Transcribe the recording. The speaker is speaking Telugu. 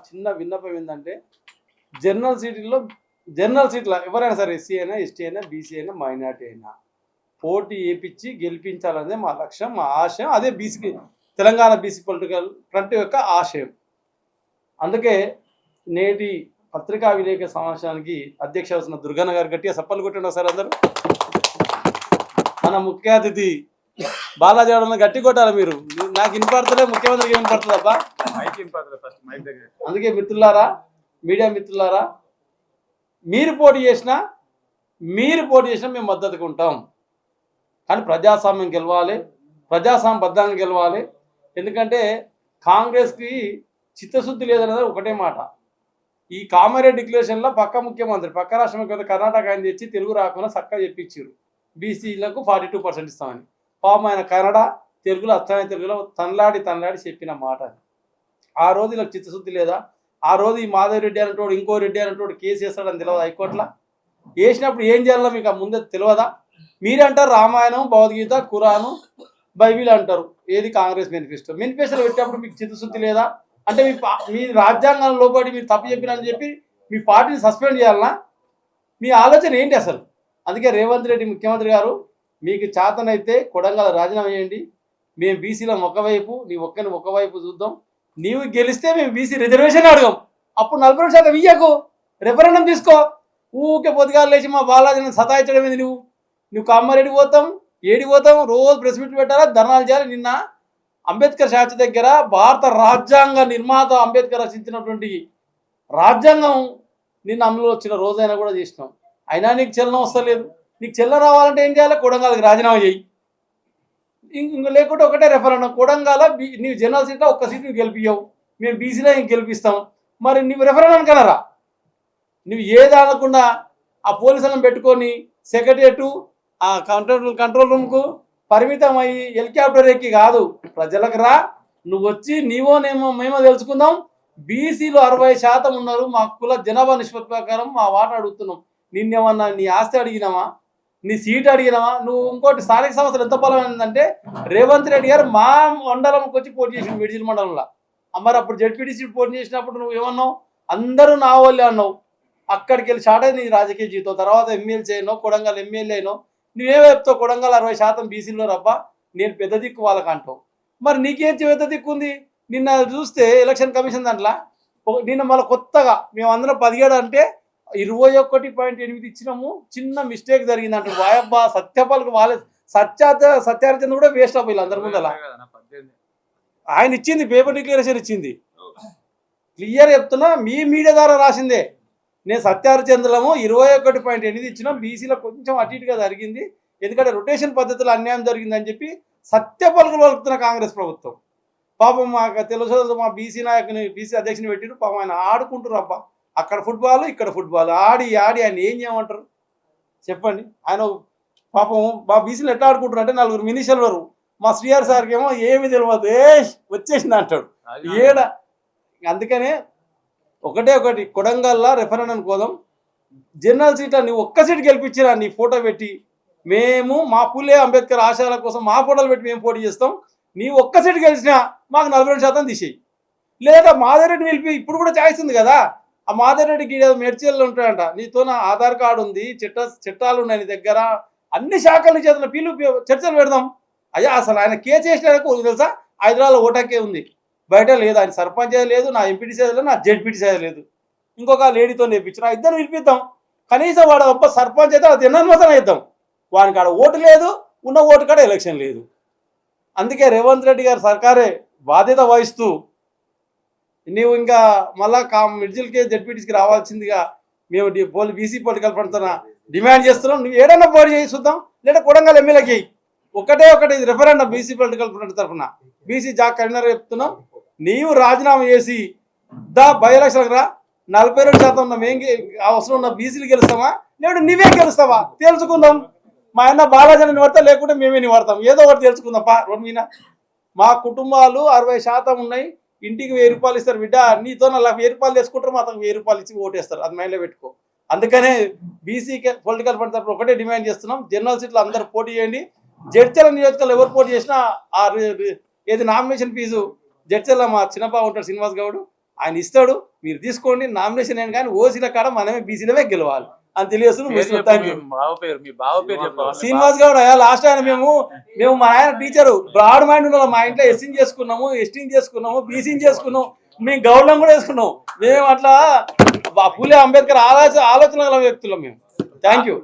చిన్న విన్నపం ఏంటంటే జనరల్ సీట్లో ఎవరైనా సరే ఎస్సీ అయినా ఎస్టీ అయినా బీసీ అయినా మైనార్టీ అయినా పోటీ వేయించి గెలిపించాలనేది మా లక్ష్యం, మా ఆశయం. అదే బీసీకి తెలంగాణ బీసీ పొలిటికల్ ఫ్రంట్ యొక్క ఆశయం. అందుకే నేటి పత్రికా విలేకరుల సమావేశానికి అధ్యక్ష అవుతున్న దుర్గన్న గారు గట్టిగా సప్పలు కొట్టండి ఒకసారి అందరూ. మన ముఖ్య అతిథి బాలాజీ అవడం గట్టి కొట్టాలి మీరు. నాకు వినపడతలే, ముఖ్యమంత్రికి వినపడుతుంది అబ్బా. అందుకే మిత్రులారా, మీడియా మిత్రులారా, మీరు పోటీ చేసినా మేము మద్దతుగా ఉంటాం. కానీ ప్రజాస్వామ్యం గెలవాలి, ప్రజాస్వామ్యబద్ధంగా గెలవాలి. ఎందుకంటే కాంగ్రెస్కి చిత్తశుద్ధి లేదనేది ఒకటే మాట. ఈ కామారెడ్డి డిక్లరేషన్లో పక్క ముఖ్యమంత్రి, పక్క రాష్ట్ర ముఖ్యమంత్రి కర్ణాటక ఆయన తెచ్చి తెలుగు రాకుండా చక్కగా చెప్పించారు బీసీలకు 42% ఇస్తామని. పాపం ఆయన కన్నడ తెలుగులో అచ్చమైన తెలుగులో తనలాడి చెప్పిన మాట అది. ఆ రోజు ఇలా చిత్తశుద్ధి లేదా? ఆ రోజు ఈ మాధవ్ రెడ్డి అనేటోడు ఇంకో రెడ్డి అనేటోడు కేసు వేస్తాడని తెలియదు హైకోర్టులో. వేసినప్పుడు ఏం చేయాలో మీకు ఆ ముందే తెలియదా? మీరే అంటారు రామాయణం, భగవద్గీత, ఖురాను, బైబిల్ అంటారు. ఏది కాంగ్రెస్ మేనిఫెస్టోలో పెట్టినప్పుడు మీకు చిత్తశుద్ధి లేదా? అంటే మీ రాజ్యాంగంలో లోబడి మీరు తప్పు చెప్పినని చెప్పి మీ పార్టీని సస్పెండ్ చేయాలన్నా? మీ ఆలోచన ఏంటి అసలు? అందుకే రేవంత్ రెడ్డి ముఖ్యమంత్రి గారు, మీకు చేతనైతే కొడంగల్ రాజీనామా చేయండి. మేము బీసీలో ఒకవైపు, నీ ఒక్కని ఒకవైపు చూద్దాం. నీవు గెలిస్తే మేము బీసీ రిజర్వేషన్ అడగం. అప్పుడు 40% ఇయ్యకు, రెఫరెండం తీసుకో. ఊకే పొద్దుగాలు లేచి మా బాలాజీని సతాయించడం ఏంది? నువ్వు కామారెడ్డి పోతాం, ఏడి పోతాం, రోజు ప్రెస్ మీట్లు పెట్టాలా, ధర్నాలు చేయాలి. నిన్న అంబేద్కర్ శాస్త్రి దగ్గర భారత రాజ్యాంగ నిర్మాత అంబేద్కర్ రచించినటువంటి రాజ్యాంగం నిన్న అమలు వచ్చిన రోజైనా కూడా చేసినాం. అయినా నీకు చెల్లనం వస్తలేదు. నీకు చెల్ల రావాలంటే ఏం చేయాలి? కొడంగల్కి రాజీనామా చేయి. ఇంక లేకుంటే ఒకటే రెఫరెండం. కొడంగల్ నీవు జనరల్ సీట్లో ఒక్క సీట్ నువ్వు గెలిపియవు, మేము బీసీలో ఇంక గెలిపిస్తాం. మరి నువ్వు రెఫరెండం కనరా? నువ్వు ఏది అనకుండా ఆ పోలీసులను పెట్టుకొని సెక్రటరియట్ ఆ కంట్రోల్ రూమ్కు పరిమితం అయ్యి హెలికాప్టర్ ఎక్కి కాదు, ప్రజలకు రా. నువ్వు వచ్చి మేమో తెలుసుకుందాం. బీసీలో 60% ఉన్నారు. మా కుల జనాభా నిష్పత్తి ప్రకారం మా వాటా అడుగుతున్నాం. నిన్నేమన్నా నీ ఆస్తి అడిగినావా? నీ సీట్ అడిగినావా? నువ్వు ఇంకోటి స్థానిక సంస్థలు ఎంత బలమైందంటే రేవంత్ రెడ్డి గారు మా మండలంకి వచ్చి పోటీ చేసిన మిడిజిల్ మండలంలో. మరి అప్పుడు జెడ్పీటీసీ పోటీ చేసినప్పుడు నువ్వు ఏమన్నావు? అందరూ నా వాళ్ళే అన్నావు. అక్కడికి వెళ్ళి స్టార్ట్ అయింది నీ రాజకీయ జీవితం. తర్వాత ఎమ్మెల్సీ అయినావు, కొడంగల్ ఎమ్మెల్యే అయినావు. నువ్వేమో చెప్తావు కొడంగల్ 60% బీసీలో రబ్బా, నేను పెద్ద దిక్కు వాళ్ళకి అంటావు. మరి నీకేం పెద్ద దిక్కు ఉంది? నిన్న చూస్తే ఎలక్షన్ కమిషన్ దాంట్లో నిన్న మళ్ళీ కొత్తగా మేము అందరం 17 అంటే 21.8 ఇచ్చినాము. చిన్న మిస్టేక్ జరిగింది అంటారు. వాయబ్బా సత్యపాలకు వాళ్ళే సత్యార్థన కూడా వేస్ట్ అవ్వాలి అందరి ముందు. అలా ఆయన ఇచ్చింది పేపర్ డిక్లరేషన్ ఇచ్చింది. క్లియర్ చెప్తున్నా, మీ మీడియా ద్వారా రాసిందే. నేను సత్యార్థచంద్రము 21.8 ఇచ్చినాం. బీసీలో కొంచెం అటు ఇటుగా జరిగింది, ఎందుకంటే రొటేషన్ పద్ధతిలో అన్యాయం జరిగిందని చెప్పి సత్యపలుకులు వలుపుతున్న కాంగ్రెస్ ప్రభుత్వం. పాపం మాకు తెలుసు, మా బీసీ నాయకుని బీసీ అధ్యక్షుని పెట్టిరు. పాపం ఆయన ఆడుకుంటారు అబ్బా. అక్కడ ఫుట్బాల్ ఇక్కడ ఫుట్బాల్ ఆడి ఆయన ఏం చేయమంటారు చెప్పండి? ఆయన పాపం మా బీసీలు ఎట్లా ఆడుకుంటారు అంటే 4 మినిషన్లు వరకు. మా శ్రీఆర్ సార్కి ఏమో ఏమి తెలియదు, వచ్చేసింది అంటాడు ఏడ. అందుకనే ఒకటి కొడంగల్లా రెఫరెండం కోదాం. జనరల్ సీట్లో నువ్వు ఒక్క సీట్ గెలిపించినా నీ ఫోటో పెట్టి మేము మా పుల్లే అంబేద్కర్ ఆశయాల కోసం మా ఫోటోలు పెట్టి మేము పోటీ చేస్తాం. నీ ఒక్క సీట్ గెలిచినా మాకు 42% తీసేయి. లేదా మాధవరెడ్డి నిలిపి. ఇప్పుడు కూడా ఛాయిస్ ఉంది కదా, ఆ మాధవరెడ్డికి మెడ్చర్లు ఉంటాయంట. నీతో నా ఆధార్ కార్డు ఉంది, చట్టాలు ఉన్నాయి నీ దగ్గర, అన్ని శాఖల చేతుల పీలు చర్చలు పెడదాం. అయ్యా అసలు ఆయన కేసు వేసినాక తెలుసా, హైదరాబాద్లో ఓటాకే ఉంది, బయట లేదు. ఆయన సర్పంచ్ లేదు, నా ఎంపీటీ లేదు, నా జెడ్పీటీ లేదు. ఇంకొక లేడీతో నేర్పించిన ఇద్దరు పిలిపిద్దాం. కనీసం వాడు గొప్ప సర్పంచ్ అయితే అది ఎన్నమతం ఇద్దాం. వానికి ఆడ ఓటు లేదు, ఉన్న ఓటు కాడ ఎలక్షన్ లేదు. అందుకే రేవంత్ రెడ్డి గారు సర్కారే బాధ్యత వహిస్తూ నీవు ఇంకా మళ్ళా మిడ్జిల్కే జెడ్పీటీసీకి రావాల్సిందిగా మేము బీసీ పొలిటికల్ ఫ్రంట్ డిమాండ్ చేస్తున్నాం. నువ్వు ఏడన్నా పోటీ చేయి చూద్దాం, లేదా కొడంగల్ ఎమ్మెల్యేకి చేయి. ఒకటి రెఫరెండం బీసీ పొలిటికల్ ఫ్రంట్ తరఫున బీసీ జాక్ కన్వీనర్ చెప్తున్నాం. నీవు రాజీనామా చేసి బై ఎలక్షన్కి రా. 42% ఉన్న మేము అవసరం ఉన్న బీసీలు గెలుస్తావా, లేడు నువ్వే గెలుస్తావా తెలుసుకుందాం. మా అన్న బాలాజీని నివడతా, లేకుంటే మేమే నివడతాం. ఏదో ఒకటి తెలుసుకుందాం పా. రోడ్డు మీద మా కుటుంబాలు 60% ఉన్నాయి. ఇంటికి 1000 రూపాయలు ఇస్తారు బిడ్డ. నీతో 1000 రూపాయలు తీసుకుంటారు, మాత్రం 1000 రూపాయలు ఇచ్చి ఓటేస్తారు. అది మైండ్లో పెట్టుకో. అందుకనే బీసీ పొలిటికల్ ఫ్రంట్ తరఫున ఒకటే డిమాండ్ చేస్తున్నాం. జనరల్ సీట్లు అందరూ పోటీ చేయండి. జడ్చర్ల నియోజకవర్గంలో ఎవరు పోటీ చేసినా ఏది నామినేషన్ ఫీజు జడ్చర్ల మా చిన్నపా ఉంటాడు శ్రీనివాస్ గౌడ్, ఆయన ఇస్తాడు, మీరు తీసుకోండి. నామినేషన్ అయిన కానీ ఓసీల కాడ మనమే బీసీలమే గెలవాలి అని తెలియజేస్తున్నాం. శ్రీనివాస్ గౌడ్ లాస్ట్ ఆయన మేము మా ఆయన టీచరు బ్రాడ్ మైండ్ ఉన్నాం. మా ఇంట్లో ఎస్సీని చేసుకున్నాము, ఎస్టీని చేసుకున్నాము, బీసీని చేసుకున్నాం, మేము గౌడ్లను కూడా వేసుకున్నాం. మేము అట్లా పూలే అంబేద్కర్ ఆలోచన గల వ్యక్తులం మేము. Thank you.